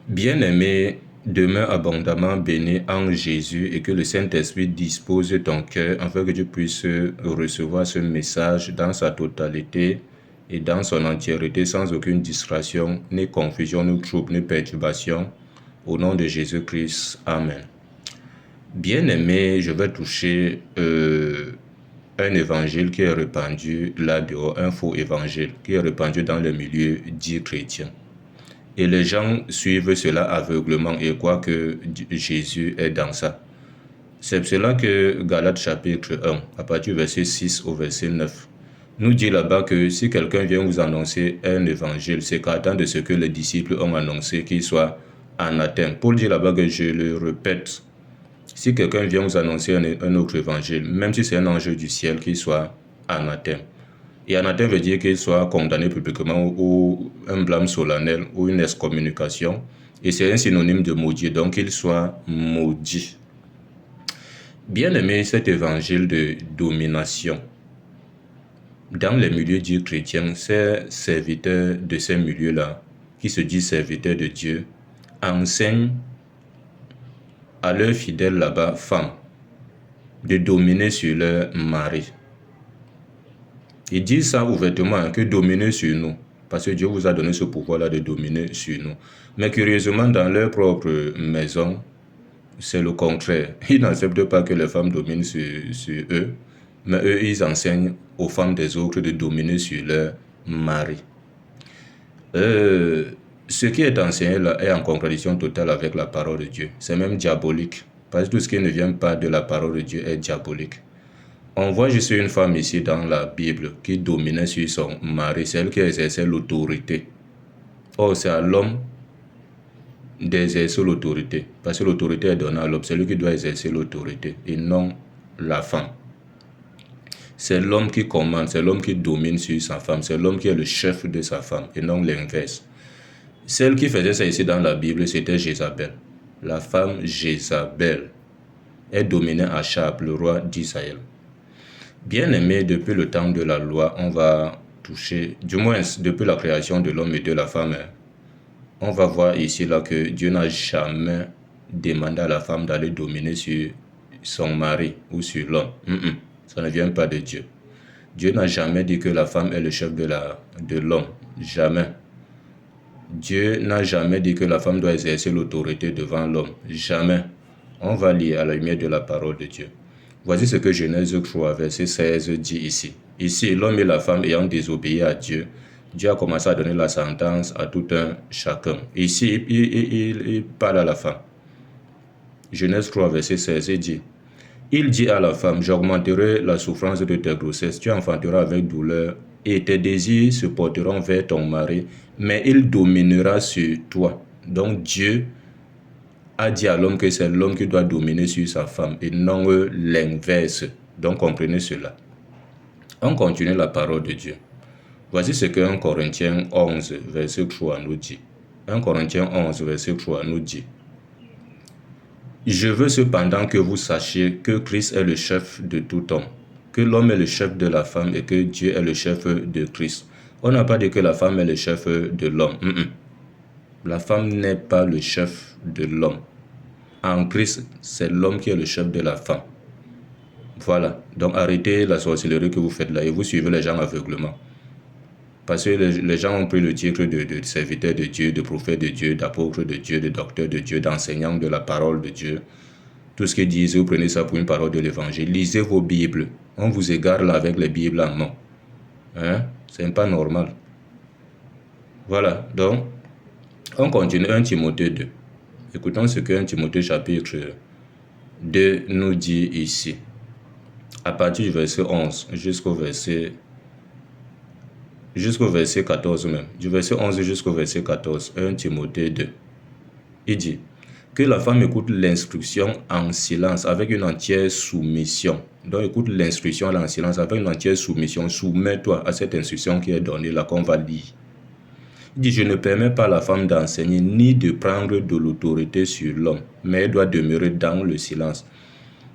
Bien-aimé, demeure abondamment béni en Jésus et que le Saint-Esprit dispose ton cœur afin que tu puisses recevoir ce message dans sa totalité et dans son entièreté sans aucune distraction, ni confusion, ni trouble, ni perturbation. Au nom de Jésus-Christ. Amen. Bien-aimé, je vais toucher un évangile qui est répandu là-dehors, un faux évangile qui est répandu dans le milieu dit chrétien. Et les gens suivent cela aveuglement et croient que Jésus est dans ça. C'est pour cela que Galates chapitre 1, à partir du verset 6 au verset 9, nous dit là-bas que si quelqu'un vient vous annoncer un évangile, c'est qu'attend de ce que les disciples ont annoncé qu'il soit anathème. Paul dit là-bas que je le répète, si quelqu'un vient vous annoncer un autre évangile, même si c'est un ange du ciel, qu'il soit anathème. Et anathème veut dire qu'il soit condamné publiquement ou un blâme solennel ou une excommunication. Et c'est un synonyme de maudit, donc qu'il soit maudit. Bien aimé, cet évangile de domination, dans les milieux dits chrétiens, ces serviteurs de ces milieux-là, qui se disent serviteurs de Dieu, enseignent à leurs fidèles là-bas, femmes, de dominer sur leur mari. Ils disent ça ouvertement, que dominer sur nous, parce que Dieu vous a donné ce pouvoir-là de dominer sur nous. Mais curieusement, dans leur propre maison, c'est le contraire. Ils n'acceptent pas que les femmes dominent sur eux, mais eux, ils enseignent aux femmes des autres de dominer sur leur mari. Ce qui est enseigné là est en contradiction totale avec la parole de Dieu. C'est même diabolique, parce que tout ce qui ne vient pas de la parole de Dieu est diabolique. On voit juste une femme ici dans la Bible qui dominait sur son mari, celle qui exerçait l'autorité. Or, c'est à l'homme d'exercer l'autorité, parce que l'autorité est donnée à l'homme, c'est lui qui doit exercer l'autorité, et non la femme. C'est l'homme qui commande, c'est l'homme qui domine sur sa femme, c'est l'homme qui est le chef de sa femme, et non l'inverse. Celle qui faisait ça ici dans la Bible, c'était Jézabel. La femme Jézabel est dominée Achab, le roi d'Israël. Bien aimé, depuis le temps de la loi, on va toucher, du moins depuis la création de l'homme et de la femme, on va voir ici là que Dieu n'a jamais demandé à la femme d'aller dominer sur son mari ou sur l'homme. Ça ne vient pas de Dieu. Dieu n'a jamais dit que la femme est le chef de l'homme. Jamais. Dieu n'a jamais dit que la femme doit exercer l'autorité devant l'homme. Jamais. On va lire à la lumière de la parole de Dieu. Voici ce que Genèse 3, verset 16 dit ici. Ici, l'homme et la femme ayant désobéi à Dieu, Dieu a commencé à donner la sentence à tout un chacun. Ici, il parle à la femme. Genèse 3, verset 16, il dit, il dit à la femme, j'augmenterai la souffrance de tes grossesses, tu enfanteras avec douleur, et tes désirs se porteront vers ton mari, mais il dominera sur toi. Donc Dieu a dit à l'homme que c'est l'homme qui doit dominer sur sa femme et non l'inverse. Donc comprenez cela. On continue la parole de Dieu. Voici ce que 1 Corinthiens 11, verset 3 nous dit. 1 Corinthiens 11, verset 3 nous dit. Je veux cependant que vous sachiez que Christ est le chef de tout homme, que l'homme est le chef de la femme et que Dieu est le chef de Christ. On n'a pas dit que la femme est le chef de l'homme. La femme n'est pas le chef de l'homme. En Christ, c'est l'homme qui est le chef de la femme. Voilà. Donc arrêtez la sorcellerie que vous faites là et vous suivez les gens aveuglement. Parce que les gens ont pris le titre de serviteur de Dieu, de prophète de Dieu, d'apôtre de Dieu, de docteur de Dieu, d'enseignant de la parole de Dieu. Tout ce qu'ils disent, vous prenez ça pour une parole de l'évangile. Lisez vos Bibles. On vous égare là avec les Bibles en main. C'est pas normal. Voilà. Donc, on continue 1 Timothée 2. Écoutons ce que 1 Timothée chapitre 2 nous dit ici. À partir du verset 11 jusqu'au verset 14 même. Du verset 11 jusqu'au verset 14. 1 Timothée 2. Il dit que la femme écoute l'instruction en silence avec une entière soumission. Donc écoute l'instruction en silence avec une entière soumission. Soumets-toi à cette instruction qui est donnée là qu'on va lire. Il dit, je ne permets pas à la femme d'enseigner ni de prendre de l'autorité sur l'homme, mais elle doit demeurer dans le silence.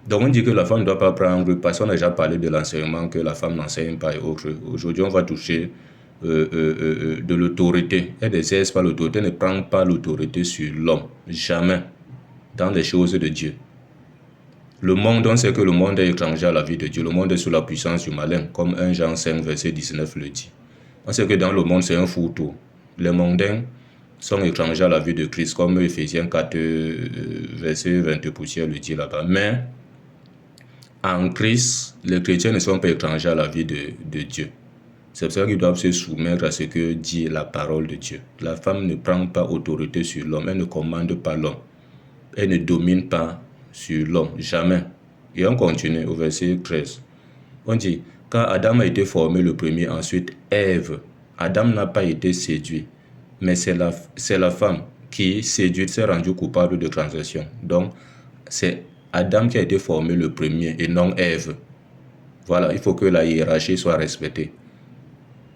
Donc on dit que la femme ne doit pas prendre, parce qu'on a déjà parlé de l'enseignement que la femme n'enseigne pas et autres. Aujourd'hui, on va toucher de l'autorité. Elle n'exerce pas l'autorité, elle ne prend pas l'autorité sur l'homme. Jamais. Dans les choses de Dieu. Le monde, on sait que le monde est étranger à la vie de Dieu. Le monde est sous la puissance du malin, comme 1 Jean 5, verset 19 le dit. On sait que dans le monde, c'est un fourre-tout. Les mondains sont étrangers à la vie de Christ, comme Ephésiens 4, verset 22 poussière le dit là-bas. Mais en Christ, les chrétiens ne sont pas étrangers à la vie de Dieu. C'est pour ça qu'ils doivent se soumettre à ce que dit la parole de Dieu. La femme ne prend pas autorité sur l'homme, elle ne commande pas l'homme. Elle ne domine pas sur l'homme, jamais. Et on continue au verset 13. On dit, car Adam a été formé le premier, ensuite Ève. Adam n'a pas été séduit, mais c'est la femme qui, séduite, s'est rendue coupable de transgression. Donc, c'est Adam qui a été formé le premier et non Ève. Voilà, il faut que la hiérarchie soit respectée.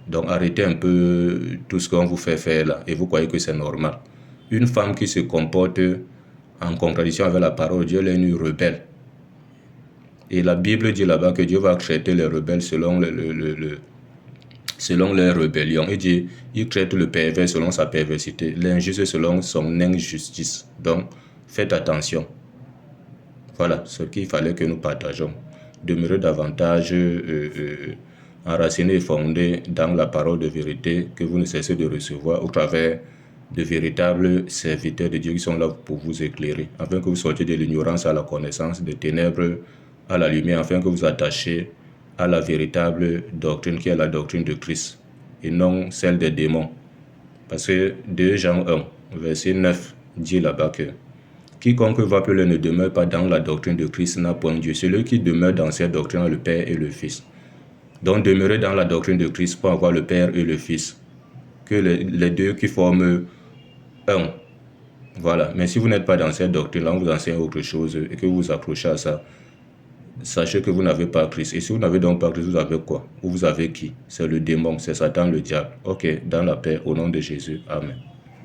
Donc arrêtez un peu tout ce qu'on vous fait faire là et vous croyez que c'est normal. Une femme qui se comporte en contradiction avec la parole de Dieu, elle est une rebelle. Et la Bible dit là-bas que Dieu va traiter les rebelles selon leur rébellion. Et Dieu, il traite le pervers selon sa perversité, l'injuste selon son injustice. Donc faites attention. Voilà ce qu'il fallait que nous partageons. Demeurez davantage enracinés et fondés dans la parole de vérité que vous ne cessez de recevoir au travers de véritables serviteurs de Dieu qui sont là pour vous éclairer, afin que vous sortiez de l'ignorance à la connaissance, des ténèbres à la lumière, afin que vous attachiez à la véritable doctrine qui est la doctrine de Christ et non celle des démons. Parce que 2 Jean 1, verset 9 dit là-bas que quiconque va plus loin ne demeure pas dans la doctrine de Christ n'a point Dieu. Celui qui demeure dans cette doctrine a le Père et le Fils. Donc demeurer dans la doctrine de Christ pour avoir le Père et le Fils. Que les deux qui forment un. Voilà. Mais si vous n'êtes pas dans cette doctrine-là, on vous enseigne autre chose et que vous vous accrochez à ça, sachez que vous n'avez pas Christ. Et si vous n'avez donc pas Christ, vous avez quoi? Ou vous avez qui? C'est le démon, c'est Satan, le diable. Ok, dans la paix, au nom de Jésus. Amen.